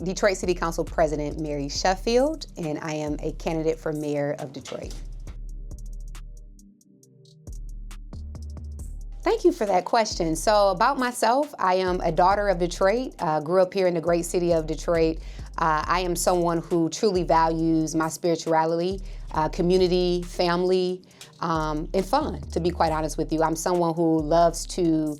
Detroit City Council President Mary Sheffield, and I am a candidate for mayor of Detroit. Thank you for that question. So about myself, I am a daughter of Detroit, grew up here in the great city of Detroit. I am someone who truly values my spirituality, community, family, and fun, to be quite honest with you. I'm someone who loves to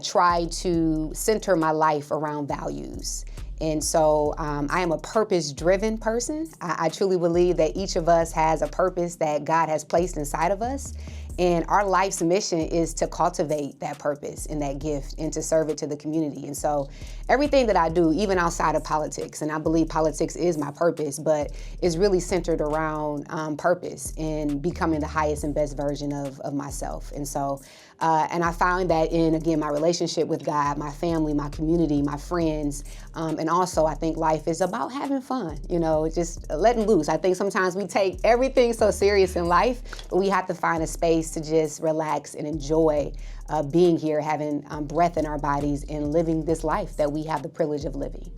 try to center my life around values. And so I am a purpose-driven person. I truly believe that each of us has a purpose that God has placed inside of us. And our life's mission is to cultivate that purpose and that gift and to serve it to the community. And so everything that I do, even outside of politics, and I believe politics is my purpose, but is really centered around purpose and becoming the highest and best version of myself. And so, and I found that in, again, my relationship with God, my family, my community, my friends, and also I think life is about having fun, you know, just letting loose. I think sometimes we take everything so serious in life, but we have to find a space to just relax and enjoy being here, having breath in our bodies and living this life that we have the privilege of living.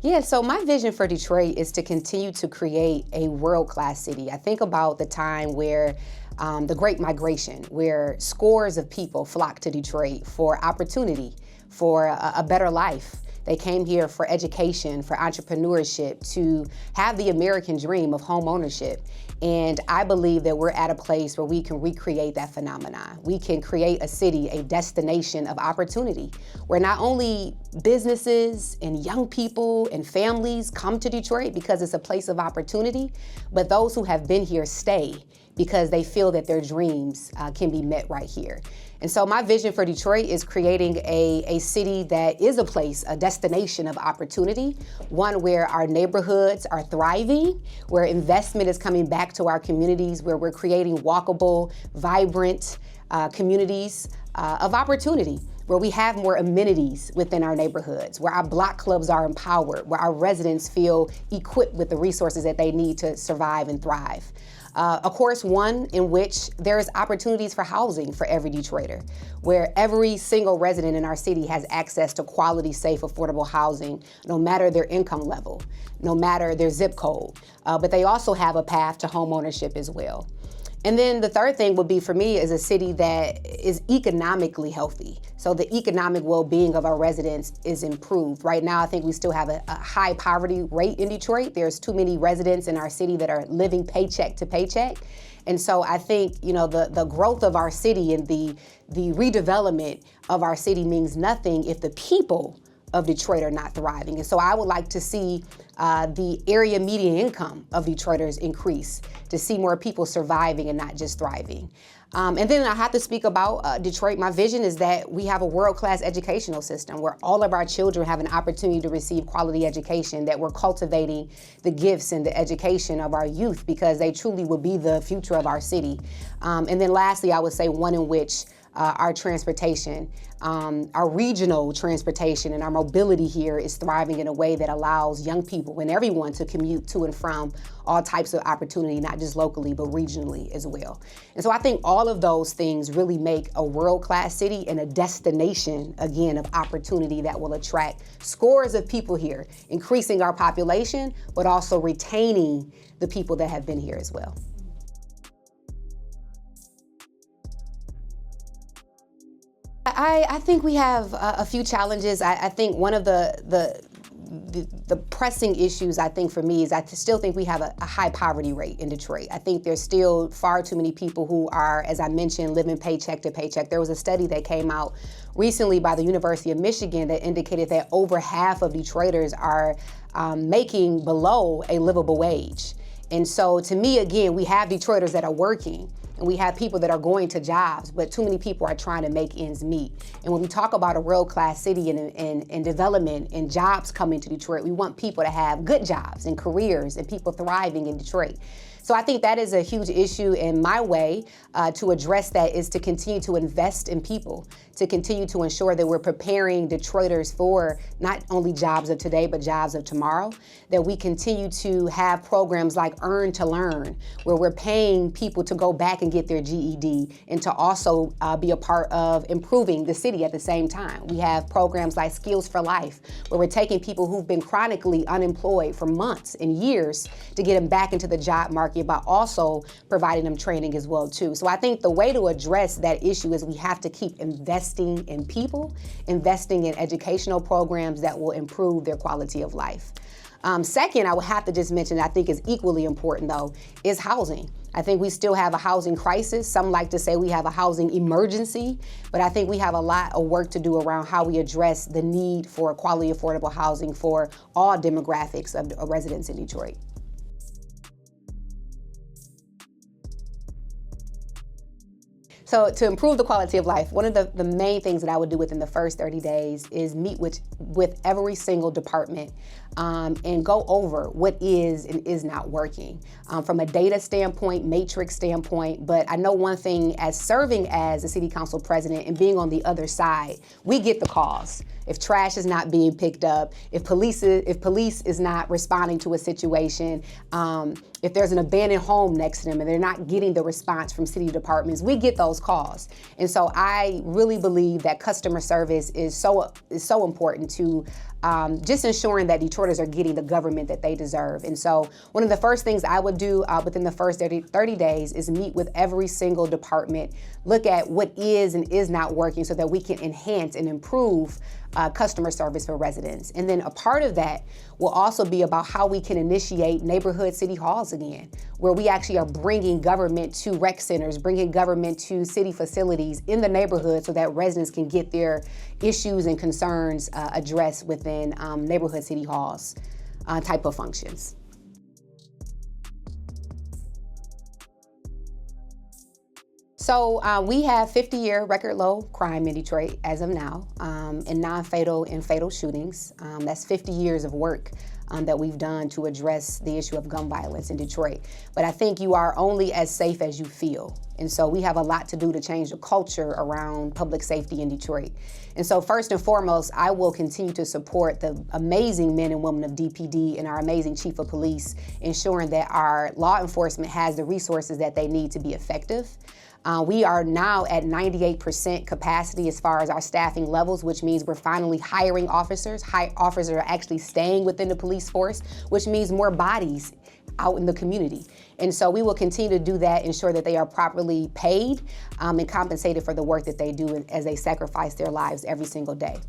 Yeah, so my vision for Detroit is to continue to create a world-class city. I think about the time where the Great Migration, where scores of people flocked to Detroit for opportunity, for a better life. They came here for education, for entrepreneurship, to have the American dream of home ownership. And I believe that we're at a place where we can recreate that phenomenon. We can create a city, a destination of opportunity, where not only businesses and young people and families come to Detroit because it's a place of opportunity, but those who have been here stay because they feel that their dreams can be met right here. And so my vision for Detroit is creating a city that is a place, a destination of opportunity, one where our neighborhoods are thriving, where investment is coming back to our communities, where we're creating walkable, vibrant communities of opportunity, where we have more amenities within our neighborhoods, where our block clubs are empowered, where our residents feel equipped with the resources that they need to survive and thrive. Of course, one in which there's opportunities for housing for every Detroiter, where every single resident in our city has access to quality, safe, affordable housing, no matter their income level, no matter their zip code, but they also have a path to home ownership as well. And then the third thing would be for me is a city that is economically healthy. So the economic well-being of our residents is improved. Right now, I think we still have a high poverty rate in Detroit. There's too many residents in our city that are living paycheck to paycheck. And so I think, you know, the growth of our city and the redevelopment of our city means nothing if the people of Detroit are not thriving. And so I would like to see the area median income of Detroiters increase, to see more people surviving and not just thriving. And then I have to speak about Detroit. My vision is that we have a world-class educational system where all of our children have an opportunity to receive quality education, that we're cultivating the gifts and the education of our youth because they truly will be the future of our city. And then lastly, I would say one in which our transportation, our regional transportation and our mobility here is thriving in a way that allows young people and everyone to commute to and from all types of opportunity, not just locally, but regionally as well. And so I think all of those things really make a world-class city and a destination, again, of opportunity that will attract scores of people here, increasing our population, but also retaining the people that have been here as well. I think we have a few challenges. I think one of the pressing issues, I think, for me is I still think we have a high poverty rate in Detroit. I think there's still far too many people who are, as I mentioned, living paycheck to paycheck. There was a study that came out recently by the University of Michigan that indicated that over half of Detroiters are making below a livable wage. And so to me, again, we have Detroiters that are working, and we have people that are going to jobs, but too many people are trying to make ends meet. And when we talk about a world-class city and development and jobs coming to Detroit, we want people to have good jobs and careers and people thriving in Detroit. So I think that is a huge issue, and my way to address that is to continue to invest in people, to continue to ensure that we're preparing Detroiters for not only jobs of today, but jobs of tomorrow, that we continue to have programs like Earn to Learn, where we're paying people to go back and get their GED and to also be a part of improving the city at the same time. We have programs like Skills for Life, where we're taking people who've been chronically unemployed for months and years to get them back into the job market, but also providing them training as well too. So I think the way to address that issue is we have to keep investing in people, investing in educational programs that will improve their quality of life. Second, I would have to just mention, I think is equally important though, is housing. I think we still have a housing crisis. Some like to say we have a housing emergency, but I think we have a lot of work to do around how we address the need for quality, affordable housing for all demographics of residents in Detroit. So to improve the quality of life, one of the main things that I would do within the first 30 days is meet with every single department and go over what is and is not working from a data standpoint, matrix standpoint. But I know one thing, as serving as a city council president and being on the other side, we get the calls. If trash is not being picked up, if police is not responding to a situation, if there's an abandoned home next to them and they're not getting the response from city departments, we get those calls. And so I really believe that customer service is so important to just ensuring that Detroiters are getting the government that they deserve. And so one of the first things I would do within the first 30 days is meet with every single department, look at what is and is not working so that we can enhance and improve customer service for residents. And then a part of that will also be about how we can initiate neighborhood city halls again, where we actually are bringing government to rec centers, bringing government to city facilities in the neighborhood so that residents can get their issues and concerns addressed within neighborhood city halls type of functions. So we have 50-year record low crime in Detroit as of now, in non-fatal and fatal shootings. That's 50 years of work that we've done to address the issue of gun violence in Detroit. But I think you are only as safe as you feel. And so we have a lot to do to change the culture around public safety in Detroit. And so first and foremost, I will continue to support the amazing men and women of DPD and our amazing chief of police, ensuring that our law enforcement has the resources that they need to be effective. We are now at 98% capacity as far as our staffing levels, which means we're finally hiring officers. Officers are actually staying within the police force, which means more bodies out in the community. And so we will continue to do that, ensure that they are properly paid and compensated for the work that they do as they sacrifice their lives every single day.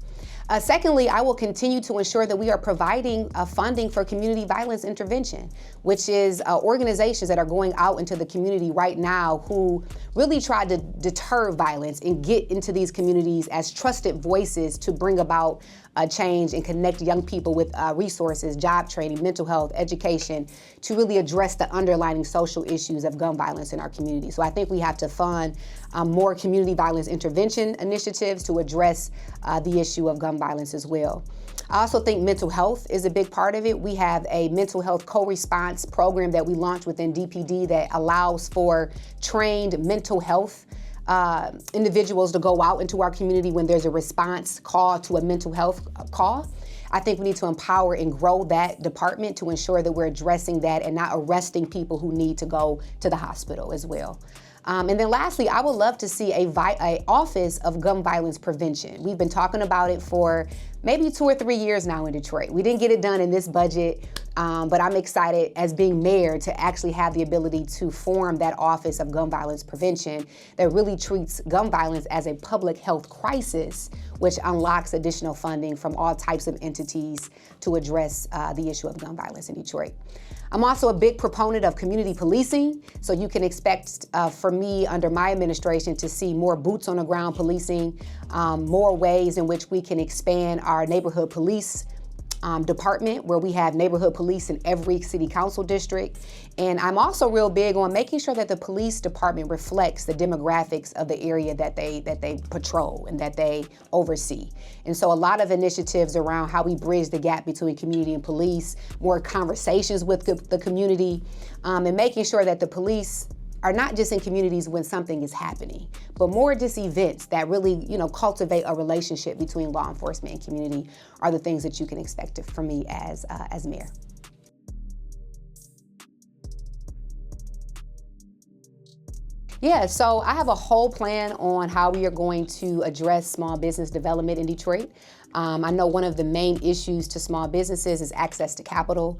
Secondly, I will continue to ensure that we are providing funding for community violence intervention, which is organizations that are going out into the community right now who really try to deter violence and get into these communities as trusted voices to bring about change and connect young people with resources, job training, mental health, education, to really address the underlying social issues of gun violence in our community. So I think we have to fund more community violence intervention initiatives to address the issue of gun violence as well. I also think mental health is a big part of it. We have a mental health co-response program that we launched within DPD that allows for trained mental health individuals to go out into our community when there's a response call to a mental health call. I think we need to empower and grow that department to ensure that we're addressing that and not arresting people who need to go to the hospital as well. And then lastly, I would love to see a Office of Gun Violence Prevention. We've been talking about it for maybe 2 or 3 years now in Detroit. We didn't get it done in this budget, but I'm excited as being mayor to actually have the ability to form that Office of Gun Violence Prevention that really treats gun violence as a public health crisis, which unlocks additional funding from all types of entities to address the issue of gun violence in Detroit. I'm also a big proponent of community policing, so you can expect for me under my administration to see more boots on the ground policing, more ways in which we can expand our neighborhood police department where we have neighborhood police in every city council district. And I'm also real big on making sure that the police department reflects the demographics of the area that they patrol and that they oversee. And so a lot of initiatives around how we bridge the gap between community and police, more conversations with the community, and making sure that the police are not just in communities when something is happening, but more just events that really, cultivate a relationship between law enforcement and community are the things that you can expect from me as mayor. Yeah, so I have a whole plan on how we are going to address small business development in Detroit. I know one of the main issues to small businesses is access to capital.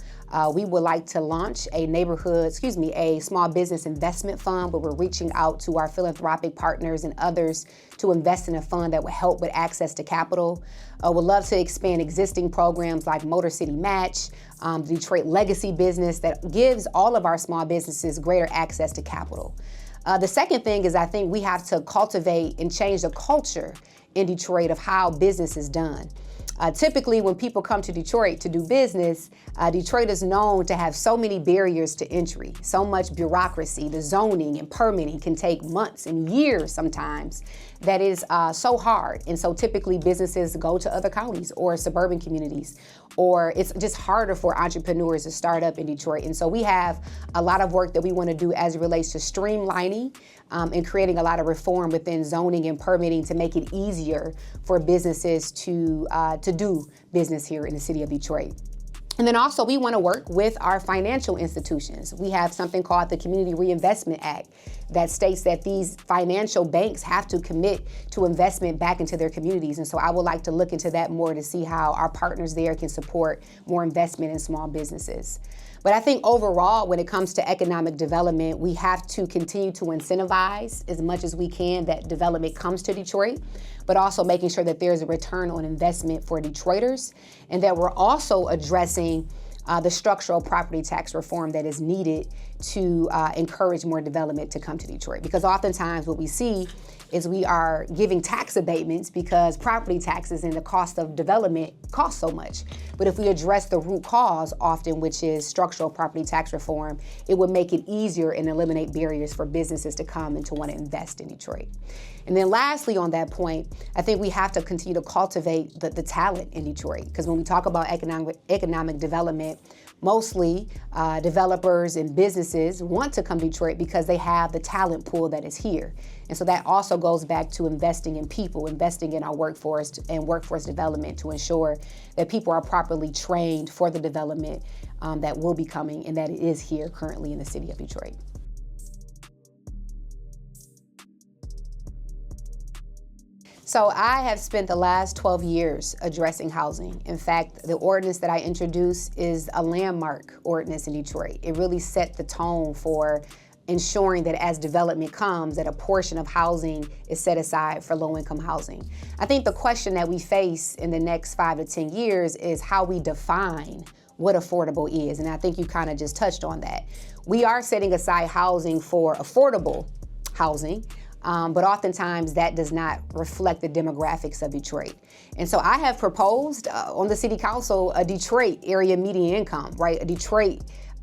We would like to launch a small business investment fund where we're reaching out to our philanthropic partners and others to invest in a fund that would help with access to capital. Would love to expand existing programs like Motor City Match, the Detroit Legacy Business that gives all of our small businesses greater access to capital. The second thing is I think we have to cultivate and change the culture in Detroit of how business is done. Typically, when people come to Detroit to do business, Detroit is known to have so many barriers to entry, so much bureaucracy. The zoning and permitting can take months and years sometimes. That is so hard. And so typically businesses go to other counties or suburban communities, or it's just harder for entrepreneurs to start up in Detroit. And so we have a lot of work that we want to do as it relates to streamlining and creating a lot of reform within zoning and permitting to make it easier for businesses to do business here in the city of Detroit. And then also we want to work with our financial institutions. We have something called the Community Reinvestment Act that states that these financial banks have to commit to investment back into their communities. And so I would like to look into that more to see how our partners there can support more investment in small businesses. But I think overall, when it comes to economic development, we have to continue to incentivize as much as we can that development comes to Detroit, but also making sure that there's a return on investment for Detroiters, and that we're also addressing the structural property tax reform that is needed to encourage more development to come to Detroit. Because oftentimes what we see is we are giving tax abatements because property taxes and the cost of development cost so much. But if we address the root cause often, which is structural property tax reform, it would make it easier and eliminate barriers for businesses to come and to want to invest in Detroit. And then lastly on that point, I think we have to continue to cultivate the talent in Detroit. Because when we talk about economic development, mostly developers and businesses want to come to Detroit because they have the talent pool that is here. And so that also goes back to investing in people, investing in our workforce and workforce development to ensure that people are properly trained for the development that will be coming and that it is here currently in the city of Detroit. So I have spent the last 12 years addressing housing. In fact, the ordinance that I introduced is a landmark ordinance in Detroit. It really set the tone for ensuring that as development comes, that a portion of housing is set aside for low-income housing. I think the question that we face in the next 5 to 10 years is how we define what affordable is. And I think you kind of just touched on that. We are setting aside housing for affordable housing, but oftentimes that does not reflect the demographics of Detroit. And so I have proposed on the city council a Detroit area median income, right?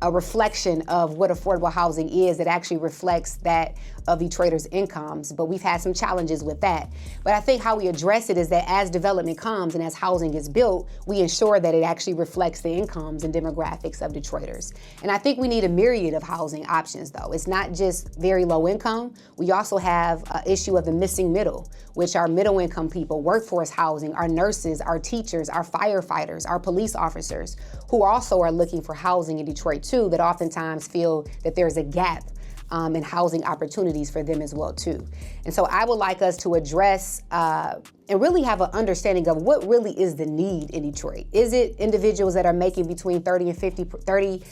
A reflection of what affordable housing is that actually reflects that of Detroiters' incomes, but we've had some challenges with that. But I think how we address it is that as development comes and as housing is built, we ensure that it actually reflects the incomes and demographics of Detroiters. And I think we need a myriad of housing options though. It's not just very low income. We also have an issue of the missing middle, which are middle income people, workforce housing, our nurses, our teachers, our firefighters, our police officers, who also are looking for housing in Detroit too, that oftentimes feel that there's a gap in housing opportunities for them as well too. And so I would like us to address and really have an understanding of what really is the need in Detroit. Is it individuals that are making between $30,000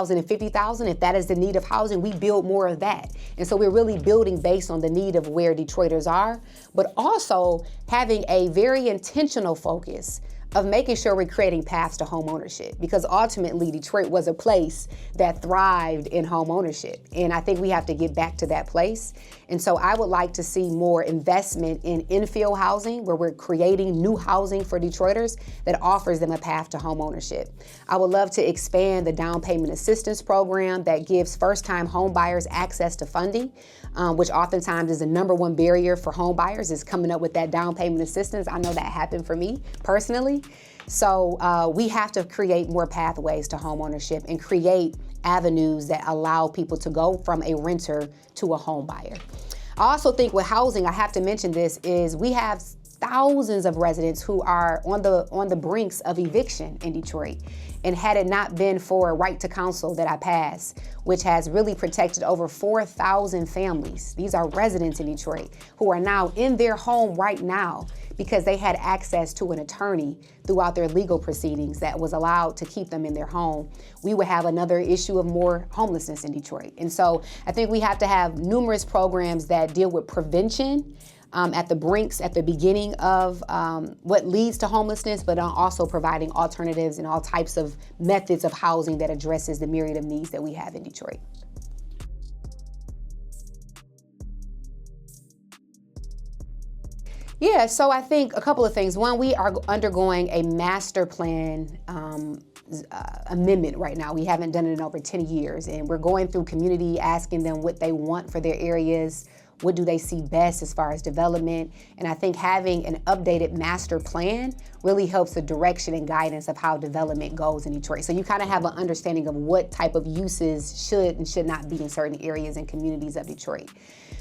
and $50,000? If that is the need of housing, we build more of that. And so we're really building based on the need of where Detroiters are, but also having a very intentional focus of making sure we're creating paths to home ownership, because ultimately Detroit was a place that thrived in home ownership. And I think we have to get back to that place. And so I would like to see more investment in infill housing, where we're creating new housing for Detroiters that offers them a path to home ownership. I would love to expand the down payment assistance program that gives first-time home buyers access to funding, which oftentimes is the number one barrier for home buyers, is coming up with that down payment assistance. I know that happened for me personally. So we have to create more pathways to home ownership and create avenues that allow people to go from a renter to a home buyer. I also think with housing, I have to mention this, is we have thousands of residents who are on the brinks of eviction in Detroit. And had it not been for a right to counsel that I passed, which has really protected over 4,000 families, these are residents in Detroit who are now in their home right now because they had access to an attorney throughout their legal proceedings that was allowed to keep them in their home, we would have another issue of more homelessness in Detroit. And so I think we have to have numerous programs that deal with prevention at the brinks, at the beginning of what leads to homelessness, but also providing alternatives and all types of methods of housing that addresses the myriad of needs that we have in Detroit. Yeah, so I think a couple of things. One, we are undergoing a master plan amendment right now. We haven't done it in over 10 years, and we're going through community, asking them what they want for their areas. What do they see best as far as development? And I think having an updated master plan really helps the direction and guidance of how development goes in Detroit. So you kind of have an understanding of what type of uses should and should not be in certain areas and communities of Detroit.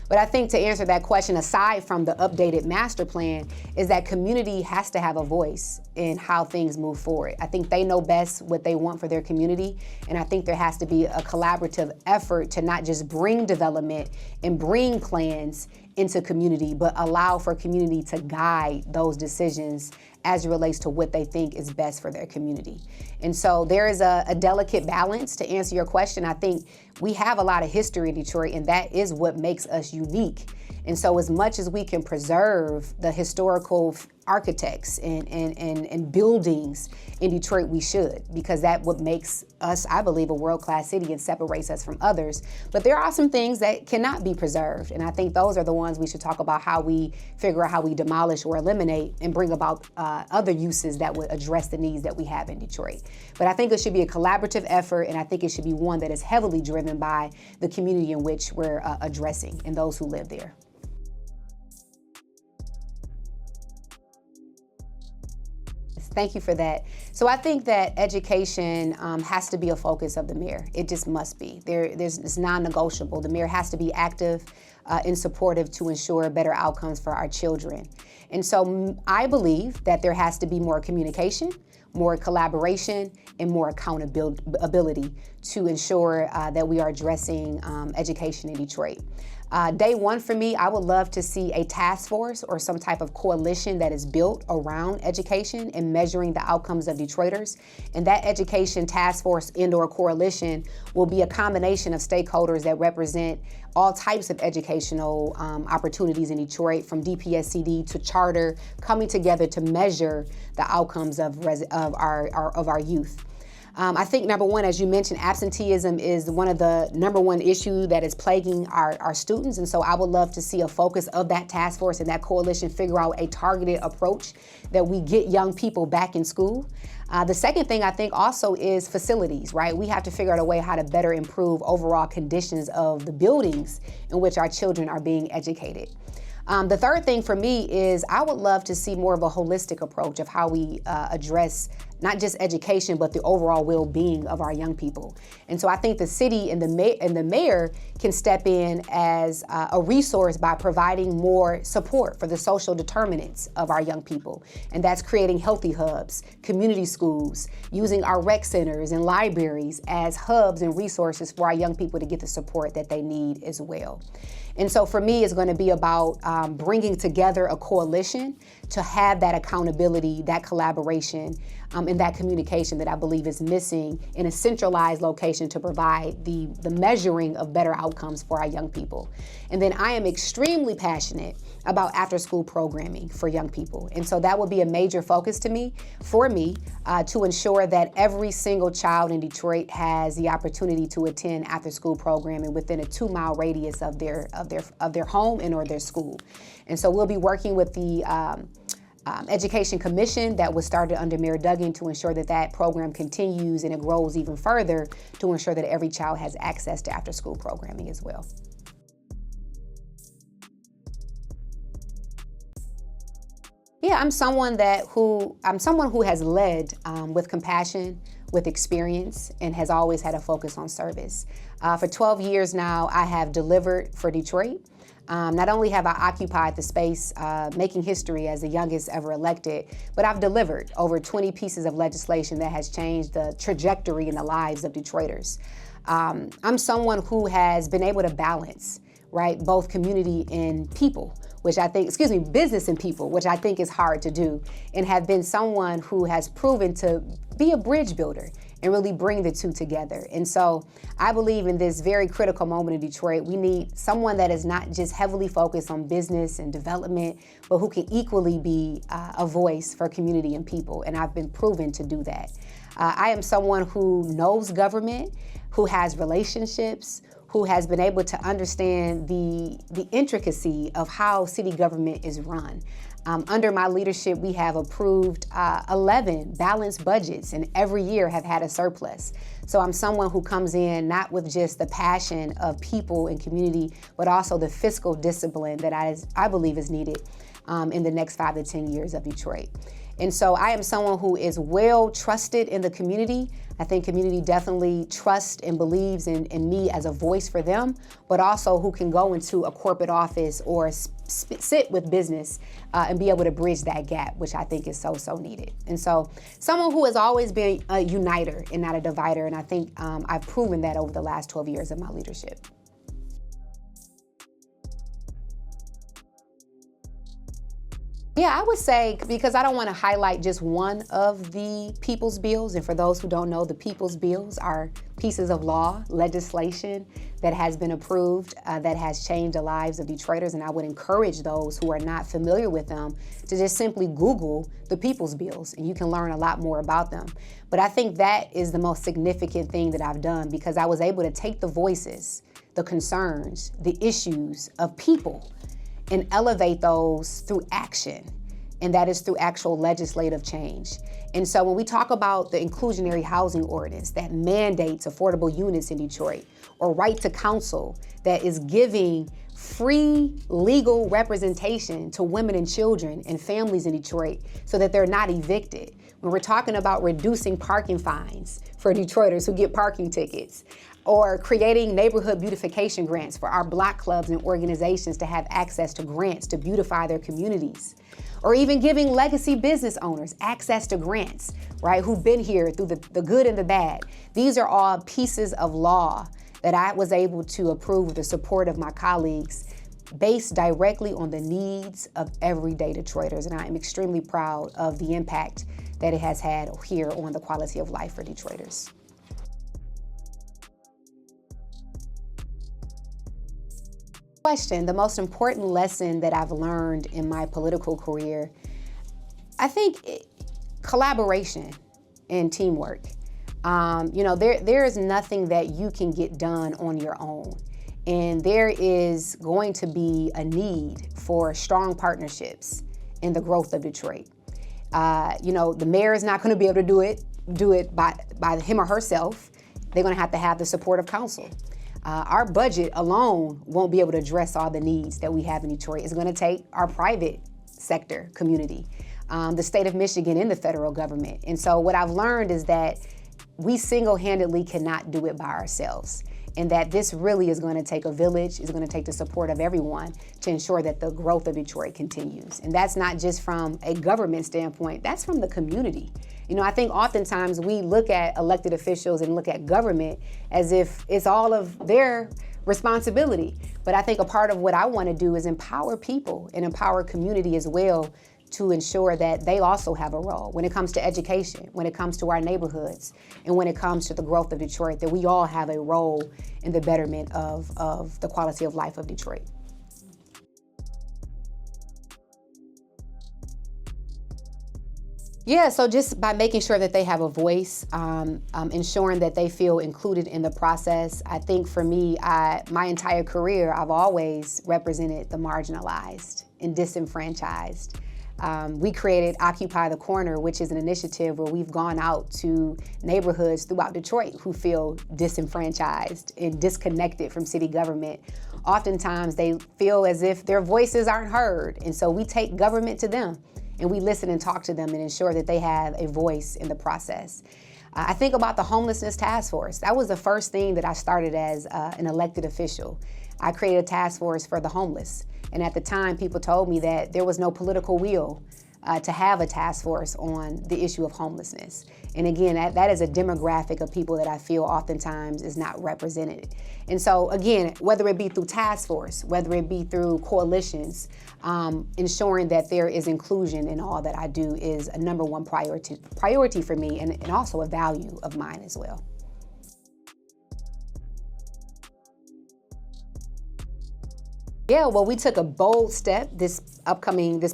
But I think to answer that question, aside from the updated master plan, is that community has to have a voice in how things move forward. I think they know best what they want for their community, and I think there has to be a collaborative effort to not just bring development and bring plans into community, but allow for community to guide those decisions as it relates to what they think is best for their community. And so there is a delicate balance to answer your question. I think we have a lot of history in Detroit, and that is what makes us unique. And so as much as we can preserve the historical architects and buildings in Detroit, we should, because that what makes us, I believe, a world-class city and separates us from others. But there are some things that cannot be preserved, and I think those are the ones we should talk about, how we figure out how we demolish or eliminate and bring about other uses that would address the needs that we have in Detroit. But I think it should be a collaborative effort, and I think it should be one that is heavily driven by the community in which we're addressing and those who live there. Thank you for that. So I think that education has to be a focus of the mayor. It just must be. It's non-negotiable. The mayor has to be active and supportive to ensure better outcomes for our children. And so I believe that there has to be more communication, more collaboration, and more accountability to ensure that we are addressing education in Detroit. Day one for me, I would love to see a task force or some type of coalition that is built around education and measuring the outcomes of Detroiters. And that education task force and/or coalition will be a combination of stakeholders that represent all types of educational opportunities in Detroit, from DPSCD to charter, coming together to measure the outcomes of our youth. I think number one, as you mentioned, absenteeism is one of the number one issue that is plaguing our students. And so I would love to see a focus of that task force and that coalition figure out a targeted approach that we get young people back in school. The second thing I think also is facilities, right? We have to figure out a way how to better improve overall conditions of the buildings in which our children are being educated. The third thing for me is I would love to see more of a holistic approach of how we address not just education, but the overall well-being of our young people. And so I think the city and the mayor can step in as a resource by providing more support for the social determinants of our young people. And that's creating healthy hubs, community schools, using our rec centers and libraries as hubs and resources for our young people to get the support that they need as well. And so for me, it's going to be about bringing together a coalition to have that accountability, that collaboration, in that communication that I believe is missing in a centralized location to provide the measuring of better outcomes for our young people. And then I am extremely passionate about after-school programming for young people. And so that will be a major focus for me, to ensure that every single child in Detroit has the opportunity to attend after-school programming within a 2-mile radius of their home and or their school. And so we'll be working with the Education Commission that was started under Mayor Duggan to ensure that that program continues and it grows even further to ensure that every child has access to after-school programming as well. Yeah, I'm someone who has led with compassion, with experience, and has always had a focus on service. For 12 years now, I have delivered for Detroit. Not only have I occupied the space, making history as the youngest ever elected, but I've delivered over 20 pieces of legislation that has changed the trajectory in the lives of Detroiters. I'm someone who has been able to balance, right, both community and people, business and people, which I think is hard to do, and have been someone who has proven to be a bridge builder and really bring the two together. And so I believe in this very critical moment in Detroit, we need someone that is not just heavily focused on business and development, but who can equally be a voice for community and people. And I've been proven to do that. I am someone who knows government, who has relationships, who has been able to understand the intricacy of how city government is run. Under my leadership, we have approved 11 balanced budgets and every year have had a surplus. So I'm someone who comes in not with just the passion of people and community, but also the fiscal discipline that I believe is needed in the next 5 to 10 years of Detroit. And so I am someone who is well trusted in the community. I think community definitely trusts and believes in me as a voice for them, but also who can go into a corporate office or sit with business and be able to bridge that gap, which I think is so needed. And so someone who has always been a uniter and not a divider, and I think I've proven that over the last 12 years of my leadership. Yeah, I would say, because I don't want to highlight just one of the People's Bills, and for those who don't know, the People's Bills are pieces of law, legislation that has been approved, that has changed the lives of Detroiters, and I would encourage those who are not familiar with them to just simply Google the People's Bills, and you can learn a lot more about them. But I think that is the most significant thing that I've done, because I was able to take the voices, the concerns, the issues of people, and elevate those through action, and that is through actual legislative change. And so when we talk about the inclusionary housing ordinance that mandates affordable units in Detroit, or right to counsel that is giving free legal representation to women and children and families in Detroit so that they're not evicted, when we're talking about reducing parking fines for Detroiters who get parking tickets, or creating neighborhood beautification grants for our block clubs and organizations to have access to grants to beautify their communities, or even giving legacy business owners access to grants, right, who've been here through the good and the bad. These are all pieces of law that I was able to approve with the support of my colleagues, based directly on the needs of everyday Detroiters. And I am extremely proud of the impact that it has had here on the quality of life for Detroiters. The most important lesson that I've learned in my political career, I think collaboration and teamwork. There is nothing that you can get done on your own. And there is going to be a need for strong partnerships in the growth of Detroit. The mayor is not going to be able to do it by him or herself. They're going to have the support of council. Our budget alone won't be able to address all the needs that we have in Detroit. It's going to take our private sector community, the state of Michigan, and the federal government. And so what I've learned is that we single-handedly cannot do it by ourselves, and that this really is going to take a village, is going to take the support of everyone to ensure that the growth of Detroit continues. And that's not just from a government standpoint, that's from the community. I think oftentimes we look at elected officials and look at government as if it's all of their responsibility. But I think a part of what I want to do is empower people and empower community as well to ensure that they also have a role when it comes to education, when it comes to our neighborhoods, and when it comes to the growth of Detroit, that we all have a role in the betterment of the quality of life of Detroit. Yeah, so just by making sure that they have a voice, ensuring that they feel included in the process. I think for me, my entire career, I've always represented the marginalized and disenfranchised. We created Occupy the Corner, which is an initiative where we've gone out to neighborhoods throughout Detroit who feel disenfranchised and disconnected from city government. Oftentimes they feel as if their voices aren't heard, and so we take government to them and we listen and talk to them and ensure that they have a voice in the process. I think about the Homelessness Task Force. That was the first thing that I started as an elected official. I created a task force for the homeless. And at the time, people told me that there was no political will to have a task force on the issue of homelessness. And again, that is a demographic of people that I feel oftentimes is not represented. And so again, whether it be through task force, whether it be through coalitions, ensuring that there is inclusion in all that I do is a number one priority for me, and also a value of mine as well. Yeah, well, we took a bold step this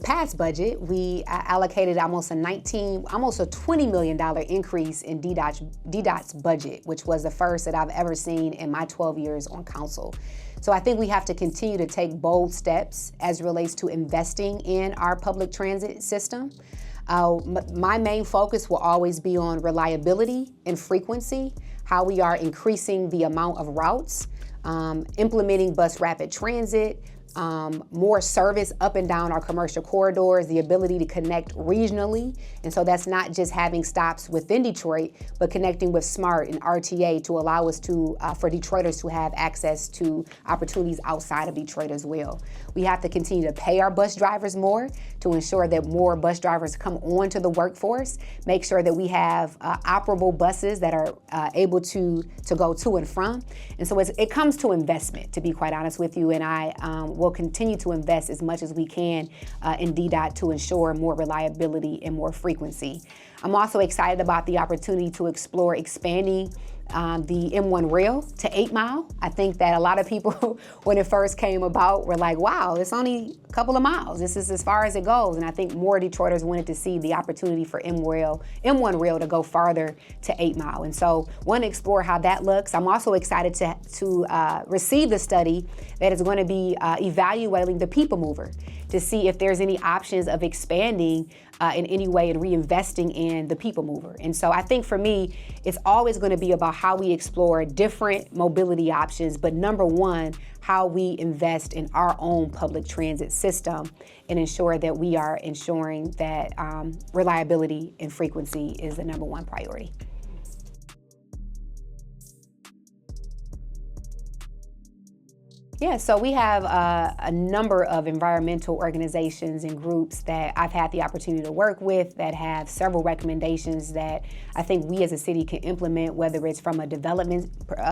past budget. We allocated almost a $20 million increase in DDOT's budget, which was the first that I've ever seen in my 12 years on council. So I think we have to continue to take bold steps as it relates to investing in our public transit system. My main focus will always be on reliability and frequency, how we are increasing the amount of routes, implementing bus rapid transit, more service up and down our commercial corridors, the ability to connect regionally. And so that's not just having stops within Detroit, but connecting with SMART and RTA to allow us to, for Detroiters to have access to opportunities outside of Detroit as well. We have to continue to pay our bus drivers more to ensure that more bus drivers come onto the workforce, make sure that we have operable buses that are able to go to and from. And so it comes to investment, to be quite honest with you, and I will continue to invest as much as we can in DDOT to ensure more reliability and more frequency. I'm also excited about the opportunity to explore expanding the M1 rail to 8 Mile. I think that a lot of people, when it first came about, were like, wow, it's only a couple of miles. This is as far as it goes. And I think more Detroiters wanted to see the opportunity for M1 rail to go farther to 8 Mile. And so want to explore how that looks. I'm also excited to receive the study that is going to be evaluating the People Mover to see if there's any options of expanding in any way and reinvesting in the People Mover. And so I think for me, it's always going to be about how we explore different mobility options, but number one, how we invest in our own public transit system and ensure that we are ensuring that reliability and frequency is the number one priority. Yeah, so we have a number of environmental organizations and groups that I've had the opportunity to work with that have several recommendations that I think we as a city can implement, whether it's from a development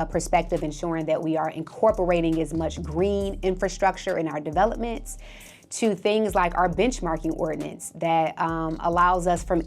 perspective, ensuring that we are incorporating as much green infrastructure in our developments, to things like our benchmarking ordinance that allows us from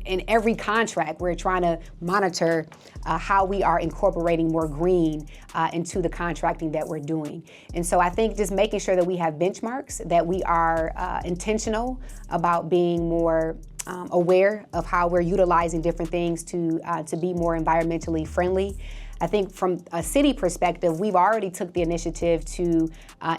in every contract, we're trying to monitor how we are incorporating more green into the contracting that we're doing. And so I think just making sure that we have benchmarks, that we are intentional about being more aware of how we're utilizing different things to be more environmentally friendly. I think from a city perspective, we've already took the initiative to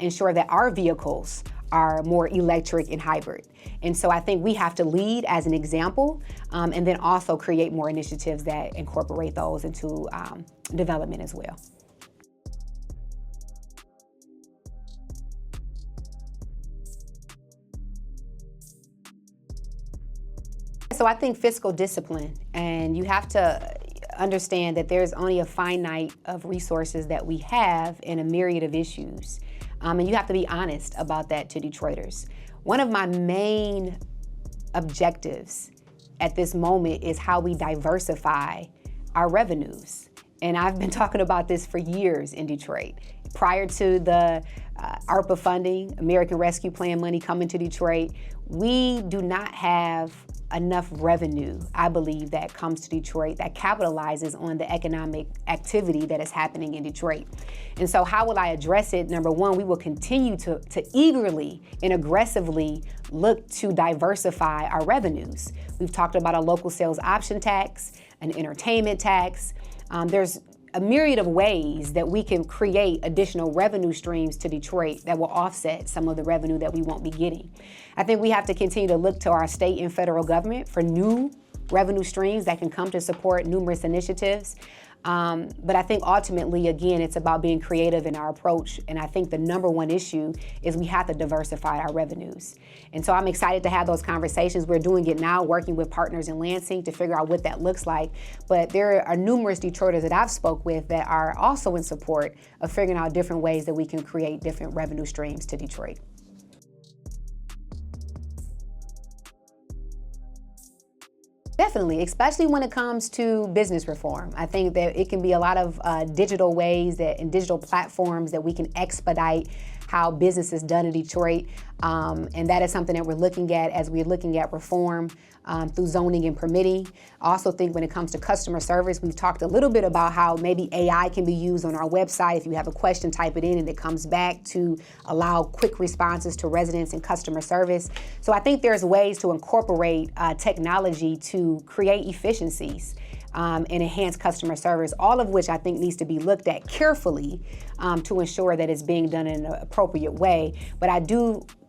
ensure that our vehicles are more electric and hybrid. And so I think we have to lead as an example and then also create more initiatives that incorporate those into development as well. So I think fiscal discipline, and you have to understand that there's only a finite of resources that we have in a myriad of issues. And you have to be honest about that to Detroiters. One of my main objectives at this moment is how we diversify our revenues. And I've been talking about this for years in Detroit. Prior to the ARPA funding, American Rescue Plan money coming to Detroit. We do not have enough revenue, I believe, that comes to Detroit that capitalizes on the economic activity that is happening in Detroit. And so how will I address it? Number one, we will continue to eagerly and aggressively look to diversify our revenues. We've talked about a local sales option tax, an entertainment tax. There's a myriad of ways that we can create additional revenue streams to Detroit that will offset some of the revenue that we won't be getting. I think we have to continue to look to our state and federal government for new revenue streams that can come to support numerous initiatives. But I think ultimately, again, it's about being creative in our approach. And I think the number one issue is we have to diversify our revenues. And so I'm excited to have those conversations. We're doing it now, working with partners in Lansing to figure out what that looks like. But there are numerous Detroiters that I've spoke with that are also in support of figuring out different ways that we can create different revenue streams to Detroit. Definitely, especially when it comes to business reform. I think that it can be a lot of digital ways and digital platforms that we can expedite how business is done in Detroit. And that is something that we're looking at as we're looking at reform through zoning and permitting. I also think when it comes to customer service, we've talked a little bit about how maybe AI can be used on our website. If you have a question, type it in and it comes back to allow quick responses to residents and customer service. So I think there's ways to incorporate technology to create efficiencies and enhance customer service, all of which I think needs to be looked at carefully to ensure that it's being done in an appropriate way. But I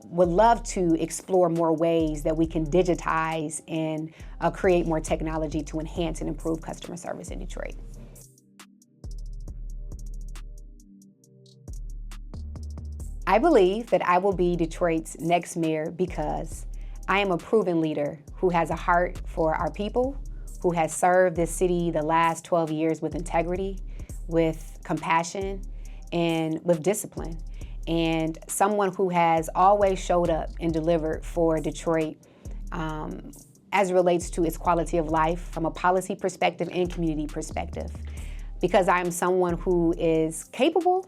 would love to explore more ways that we can digitize and create more technology to enhance and improve customer service in Detroit. I believe that I will be Detroit's next mayor because I am a proven leader who has a heart for our people, who has served this city the last 12 years with integrity, with compassion, and with discipline. And someone who has always showed up and delivered for Detroit as it relates to its quality of life from a policy perspective and community perspective. Because I'm someone who is capable,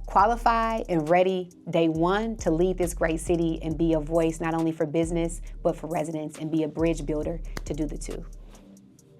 qualified, and ready day one to lead this great city and be a voice not only for business, but for residents and be a bridge builder to do the two.